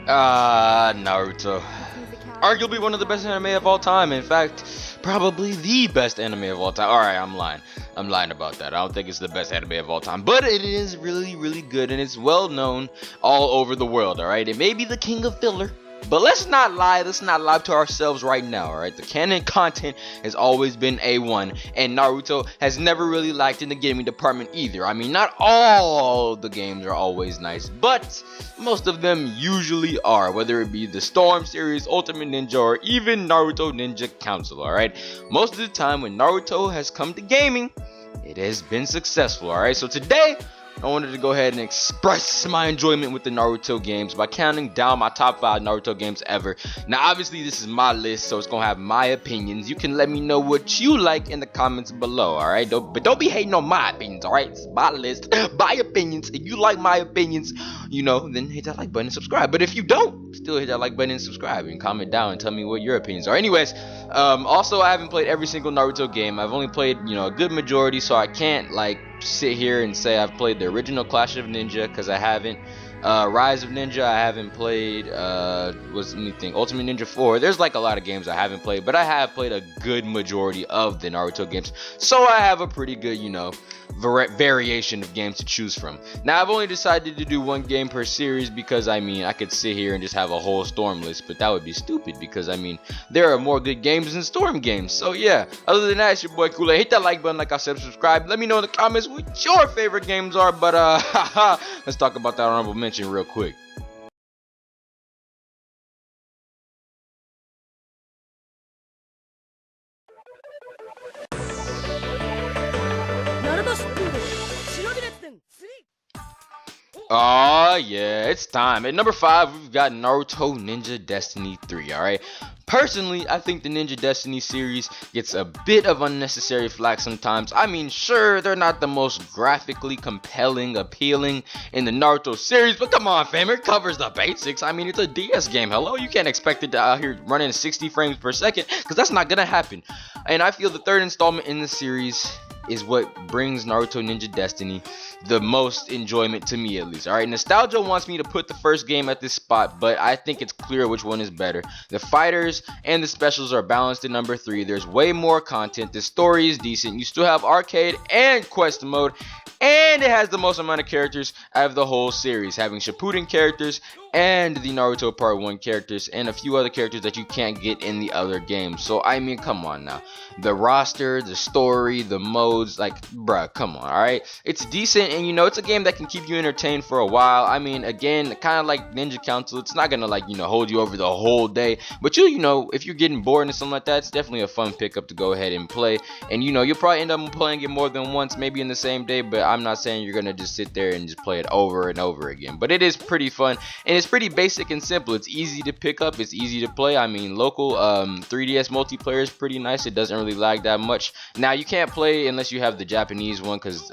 Naruto. Arguably one of the best anime of all time. In fact, probably the best anime of all time. Alright, I'm lying. I'm lying about that. I don't think it's the best anime of all time. But it is really, really good, and it's well known all over the world, alright? It may be the king of filler, but let's not lie to ourselves right now, alright? The canon content has always been A1, and Naruto has never really lacked in the gaming department either. I mean, not all the games are always nice, but most of them usually are, whether it be the Storm series, Ultimate Ninja, or even Naruto Ninja Council, alright? Most of the time when Naruto has come to gaming, it has been successful, alright? So today, I wanted to go ahead and express my enjoyment with the Naruto games by counting down my top 5 Naruto games ever. Now obviously this is my list, so it's gonna have my opinions. You can let me know what you like in the comments below, alright? But don't be hating on my opinions, alright? It's my list, my opinions. If you like my opinions, you know, then hit that like button and subscribe. But if you don't, still hit that like button and subscribe and comment down and tell me what your opinions are. Anyways, also I haven't played every single Naruto game. I've only played, you know, a good majority, so I can't like sit here and say I've played the original Clash of Ninja, because I haven't. Rise of Ninja I haven't played. What's anything? Ultimate Ninja 4. There's like a lot of games I haven't played, but I have played a good majority of the Naruto games, so I have a pretty good, you know, variation of games to choose from. Now I've only decided to do one game per series because I mean I could sit here and just have a whole Storm list, but that would be stupid because I mean there are more good games than Storm games. So yeah, other than that, it's your boy Koolaid. Hit that like button, like I said, subscribe. Let me know in the comments what your favorite games are. But let's talk about that honorable mention real quick. Oh yeah, it's time. At number 5, we've got Naruto Ninja Destiny 3, alright? Personally, I think the Ninja Destiny series gets a bit of unnecessary flack sometimes. I mean, sure, they're not the most graphically compelling, appealing in the Naruto series, but come on fam, it covers the basics. I mean, it's a DS game, hello? You can't expect it to out here running 60 frames per second, because that's not gonna happen. And I feel the third installment in the series is what brings Naruto Ninja Destiny the most enjoyment to me, at least. Alright, nostalgia wants me to put the first game at this spot, but I think it's clear which one is better. The fighters and the specials are balanced in number 3. There's way more content. The story is decent. You still have arcade and quest mode, and it has the most amount of characters out of the whole series, having Shippuden characters and the Naruto Part 1 characters and a few other characters that you can't get in the other games. So I mean, come on now. The roster, the story, the modes, like bruh, come on, alright? It's decent, and you know, it's a game that can keep you entertained for a while. I mean, again, kind of like Ninja Council, it's not gonna like, you know, hold you over the whole day, but you know, if you're getting bored and something like that, it's definitely a fun pickup to go ahead and play. And you know, you'll probably end up playing it more than once, maybe in the same day, but I'm not saying you're gonna just sit there and just play it over and over again. But it is pretty fun, and it's pretty basic and simple. It's easy to pick up, it's easy to play. I mean, local 3DS multiplayer is pretty nice. It doesn't really lag that much. Now you can't play unless you have the Japanese one, because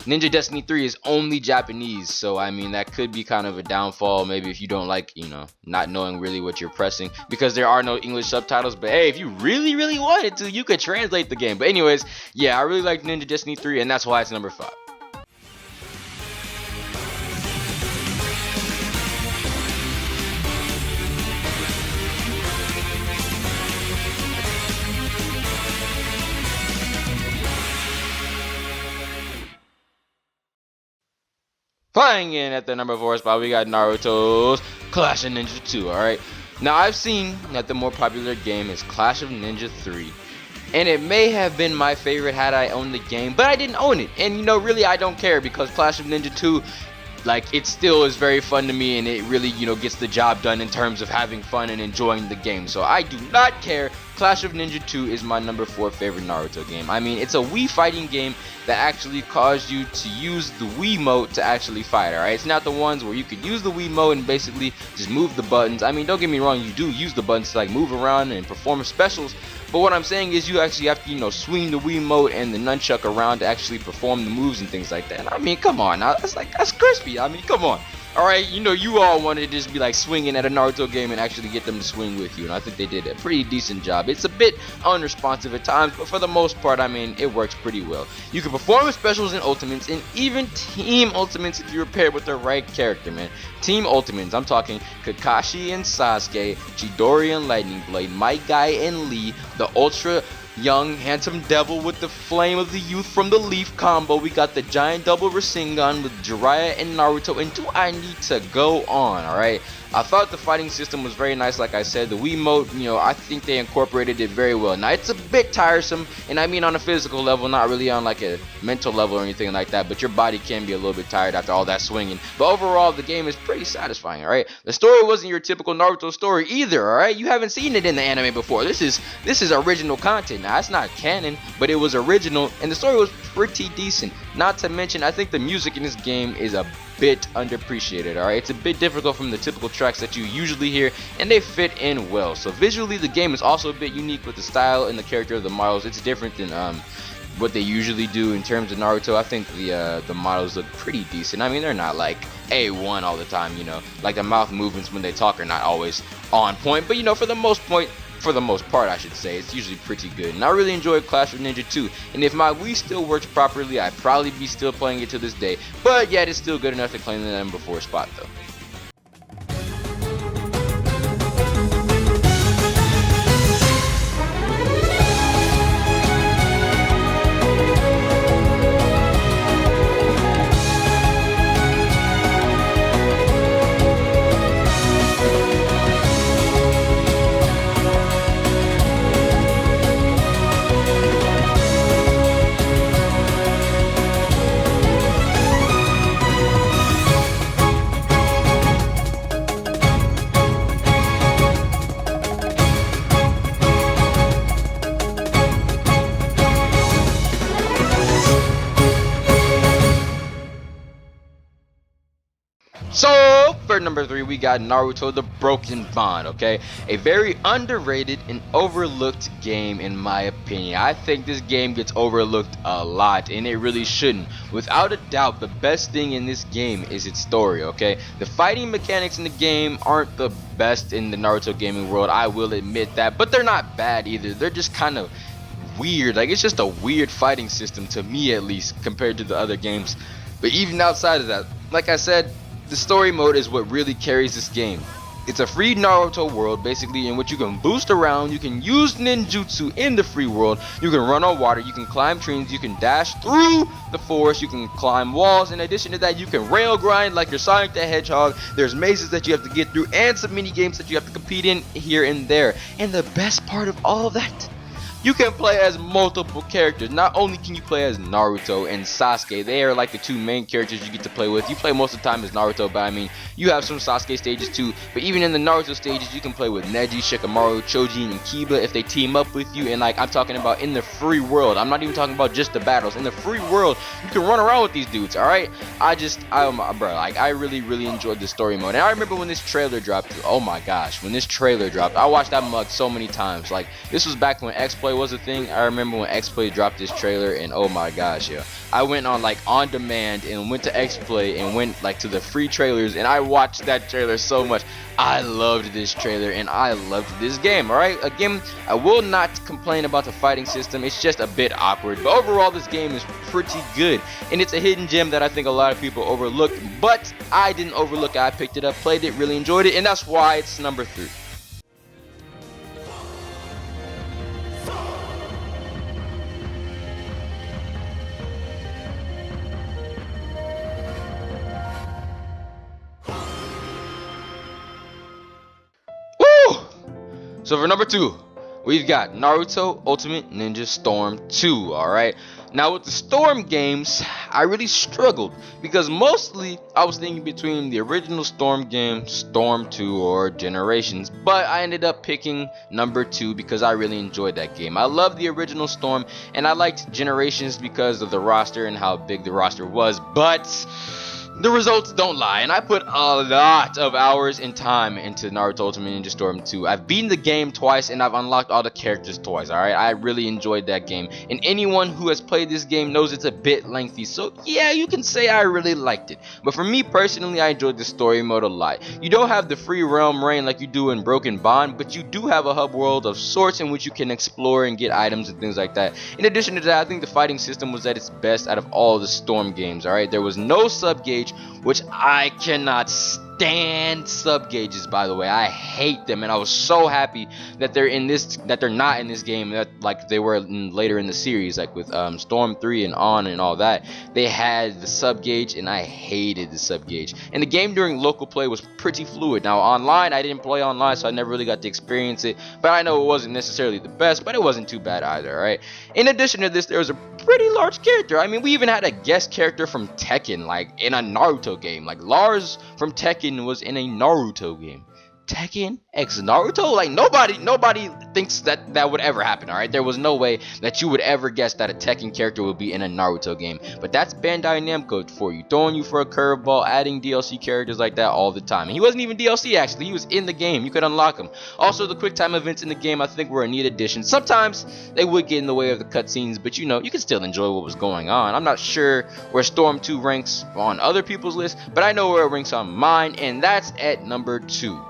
Ninja Destiny 3 is only Japanese, so I mean that could be kind of a downfall, maybe if you don't like, you know, not knowing really what you're pressing, because there are no English subtitles. But hey, if you really wanted to, you could translate the game. But anyways, yeah, I really like Ninja Destiny 3, and that's why it's number 5. Flying in at the number 4 spot, we got Naruto's Clash of Ninja 2, alright? Now, I've seen that the more popular game is Clash of Ninja 3. And it may have been my favorite had I owned the game, but I didn't own it. And you know, really, I don't care, because Clash of Ninja 2, like, it still is very fun to me, and it really, you know, gets the job done in terms of having fun and enjoying the game. So I do not care. Clash of Ninja 2 is my number 4 favorite Naruto game. I mean, it's a Wii fighting game that actually caused you to use the Wiimote to actually fight, alright? It's not the ones where you could use the Wiimote and basically just move the buttons. I mean, don't get me wrong, you do use the buttons to like move around and perform specials, but what I'm saying is you actually have to, you know, swing the Wiimote and the nunchuck around to actually perform the moves and things like that. I mean, come on now, that's crispy. I mean, come on. Alright, you know, you all wanted to just be like swinging at a Naruto game and actually get them to swing with you, and I think they did a pretty decent job. It's a bit unresponsive at times, but for the most part, I mean, it works pretty well. You can perform with specials and ultimates, and even team ultimates if you're paired with the right character, man. Team ultimates, I'm talking Kakashi and Sasuke, Chidori and Lightning Blade, My Guy and Lee, the Ultra Young handsome devil with the flame of the youth from the leaf combo. We got the giant double Rasengan with Jiraiya and Naruto, and do I need to go on? Alright, I thought the fighting system was very nice. Like I said, the Wiimote, you know, I think they incorporated it very well. Now it's a bit tiresome, and I mean on a physical level, not really on like a mental level or anything like that, but your body can be a little bit tired after all that swinging. But overall, the game is pretty satisfying. Alright, the story wasn't your typical Naruto story either. Alright, you haven't seen it in the anime before. This is original content. Now it's not canon, but it was original, and the story was pretty decent. Not to mention, I think the music in this game is a bit underappreciated. Alright, it's a bit difficult from the typical tracks that you usually hear, and they fit in well. So visually, the game is also a bit unique with the style and the character of the models. It's different than what they usually do in terms of Naruto. I think the models look pretty decent. I mean, they're not like A1 all the time, you know, like the mouth movements when they talk are not always on point, but you know, for the most part, I should say, it's usually pretty good. And I really enjoyed Clash of Ninja 2, and if my Wii still works properly, I'd probably be still playing it to this day. But yeah, it's still good enough to claim the number 4 spot though. So, for number 3, we got Naruto the Broken Bond, okay? A very underrated and overlooked game in my opinion. I think this game gets overlooked a lot, and it really shouldn't. Without a doubt, the best thing in this game is its story, okay? The fighting mechanics in the game aren't the best in the Naruto gaming world, I will admit that, but they're not bad either. They're just kind of weird. Like, it's just a weird fighting system, to me at least, compared to the other games. But even outside of that, like I said, the story mode is what really carries this game. It's a free Naruto world, basically, in which you can boost around, you can use ninjutsu in the free world, you can run on water, you can climb trees, you can dash through the forest, you can climb walls. In addition to that, you can rail grind like your Sonic the Hedgehog. There's mazes that you have to get through, and some mini games that you have to compete in here and there. And the best part of all of that, you can play as multiple characters. Not only can you play as Naruto and Sasuke, they are like the two main characters you get to play with. You play most of the time as Naruto, but I mean, you have some Sasuke stages too. But even in the Naruto stages, you can play with Neji, Shikamaru, Choji, and Kiba if they team up with you. And like, I'm talking about in the free world. I'm not even talking about just the battles. In the free world, you can run around with these dudes, alright? Bro, like, I really enjoyed the story mode. And I remember when this trailer dropped, oh my gosh, when this trailer dropped, I watched that mug so many times. Like, this was back when X-Play was a thing. I remember when X-Play dropped this trailer, and oh my gosh, yeah, I went on like on demand and went to X-Play and went like to the free trailers, and I watched that trailer so much. I loved this trailer and I loved this game. Alright, again, I will not complain about the fighting system, it's just a bit awkward, but overall this game is pretty good, and it's a hidden gem that I think a lot of people overlook, but I didn't overlook it. I picked it up, played it, really enjoyed it, and that's why it's number 3. So for number 2, we've got Naruto Ultimate Ninja Storm 2, alright? Now with the Storm games, I really struggled, because mostly I was thinking between the original Storm game, Storm 2, or Generations, but I ended up picking number 2 because I really enjoyed that game. I loved the original Storm, and I liked Generations because of the roster and how big the roster was, but The results don't lie, and I put a lot of hours and time into Naruto Ultimate Ninja Storm 2. I've beaten the game twice, and I've unlocked all the characters twice, alright? I really enjoyed that game, and anyone who has played this game knows it's a bit lengthy, so yeah, you can say I really liked it. But for me personally, I enjoyed the story mode a lot. You don't have the free realm reign like you do in Broken Bond, but you do have a hub world of sorts in which you can explore and get items and things like that. In addition to that, I think the fighting system was at its best out of all the Storm games, alright? There was no sub gauge, which I cannot stand sub gauges, by the way. I hate them, and I was so happy that they're not in this game, that like they were later in the series, like with Storm 3 and on and all that. They had the sub gauge, and I hated the sub gauge. And the game during local play was pretty fluid. Now online, I didn't play online, so I never really got to experience it, but I know it wasn't necessarily the best, but it wasn't too bad either, right? In addition to this, there was a pretty large character. I mean, we even had a guest character from Tekken, like in a Naruto game. Like Lars from Tekken was in a Naruto game. Tekken x Naruto? Like nobody thinks that would ever happen, alright? There was no way that you would ever guess that a Tekken character would be in a Naruto game. But that's Bandai Namco for you, throwing you for a curveball, adding DLC characters like that all the time. And he wasn't even DLC actually, he was in the game, you could unlock him. Also, the quick time events in the game I think were a neat addition. Sometimes they would get in the way of the cutscenes, but you know, you can still enjoy what was going on. I'm not sure where Storm 2 ranks on other people's lists, but I know where it ranks on mine, and that's at number 2.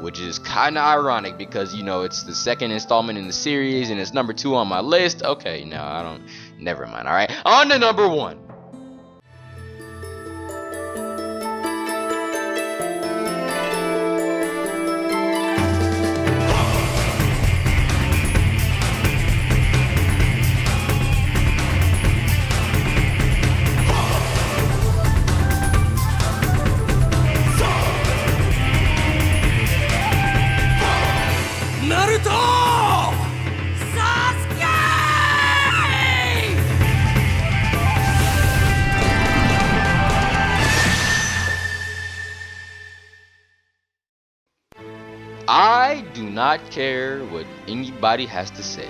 Which is kind of ironic because, you know, it's the second installment in the series and it's number 2 on my list. Okay, no, never mind. Alright, on to number 1. Naruto! Sasuke! I do not care what anybody has to say.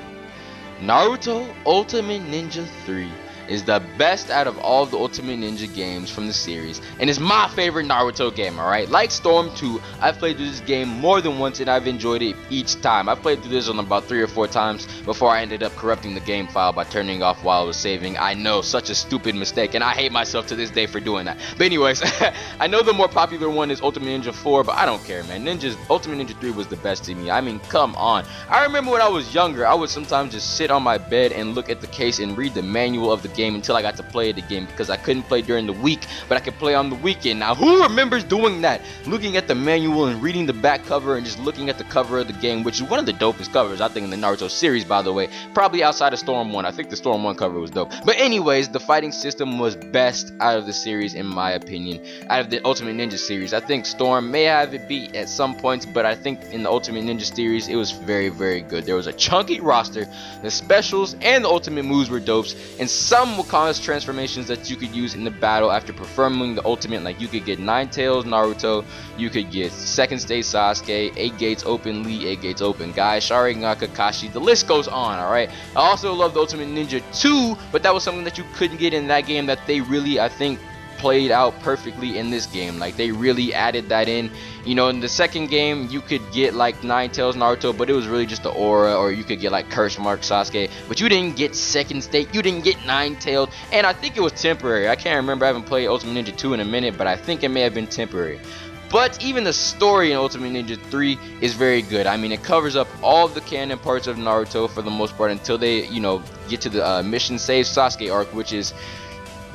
Naruto Ultimate Ninja 3 is the best out of all the Ultimate Ninja games from the series, and is my favorite Naruto game, alright? Like Storm 2, I've played through this game more than once and I've enjoyed it each time. I've played through this one about 3 or 4 times before I ended up corrupting the game file by turning it off while I was saving. I know, such a stupid mistake, and I hate myself to this day for doing that. But anyways, I know the more popular one is Ultimate Ninja 4, but I don't care, man. Ultimate Ninja 3 was the best to me. I mean, come on. I remember when I was younger, I would sometimes just sit on my bed and look at the case and read the manual of the game until I got to play it again, because I couldn't play during the week, but I could play on the weekend. Now, who remembers doing that? Looking at the manual and reading the back cover and just looking at the cover of the game, which is one of the dopest covers, I think, in the Naruto series, by the way. Probably outside of Storm 1. I think the Storm 1 cover was dope. But anyways, the fighting system was best out of the series, in my opinion. Out of the Ultimate Ninja series, I think Storm may have it beat at some points, but I think in the Ultimate Ninja series, it was very, very good. There was a chunky roster, the specials and the ultimate moves were dopes, and some will cause transformations that you could use in the battle after performing the ultimate. Like, you could get 9 Tails Naruto, you could get second stage Sasuke, 8 gates open Lee, 8 gates open Guy, Sharingan Kakashi, the list goes on, alright? I also love the Ultimate Ninja 2, but that was something that you couldn't get in that game that they really, I think, played out perfectly in this game. Like, they really added that in. You know, in the second game, you could get like 9 Tails Naruto, but it was really just the aura, or you could get like Curse Mark Sasuke, but you didn't get second state, you didn't get 9 Tails, and I think it was temporary. I can't remember, I haven't played Ultimate Ninja 2 in a minute, but I think it may have been temporary. But even the story in Ultimate Ninja 3 is very good. I mean, it covers up all of the canon parts of Naruto for the most part until they, you know, get to the Mission Save Sasuke arc, which is,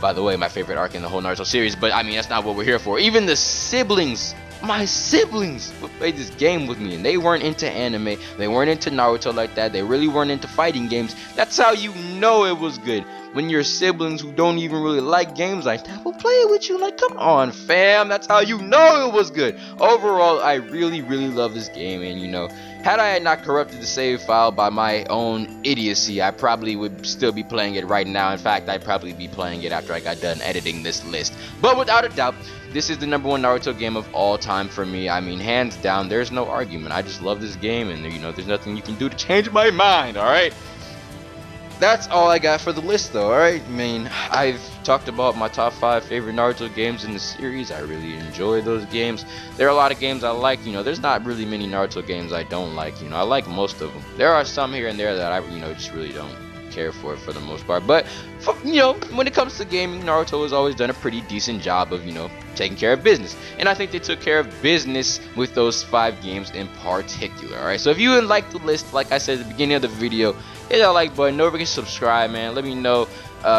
by the way, my favorite arc in the whole Naruto series. But I mean, that's not what we're here for. Even the siblings, my siblings, played this game with me, and they weren't into anime, they weren't into Naruto like that, they really weren't into fighting games. That's how you know it was good, when your siblings who don't even really like games like that will play it with you. Like, come on fam, that's how you know it was good. Overall, I really, really love this game, and you know, had I not corrupted the save file by my own idiocy, I probably would still be playing it right now. In fact, I'd probably be playing it after I got done editing this list. But without a doubt, this is the #1 Naruto game of all time for me. I mean, hands down, there's no argument. I just love this game, and you know, there's nothing you can do to change my mind, alright? that's all I got for the list, though. Alright, I mean, I've talked about my top 5 favorite Naruto games in the series. I really enjoy those games. There are a lot of games I like. You know, there's not really many Naruto games I don't like. You know, I like most of them. There are some here and there that I, just really don't care for the most part. But, when it comes to gaming, Naruto has always done a pretty decent job of, taking care of business. And I think they took care of business with those 5 games in particular. Alright, so if you like the list, like I said at the beginning of the video, hit that like button. Don't forget to subscribe, man. Let me know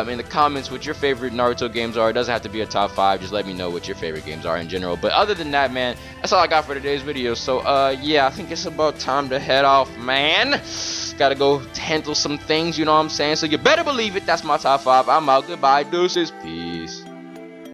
in the comments what your favorite Naruto games are. It doesn't have to be a top 5. Just let me know what your favorite games are in general. But other than that, man, that's all I got for today's video. So, yeah, I think it's about time to head off, man. Gotta go handle some things, you know what I'm saying? So you better believe it. That's my top 5. I'm out. Goodbye. Deuces. Peace.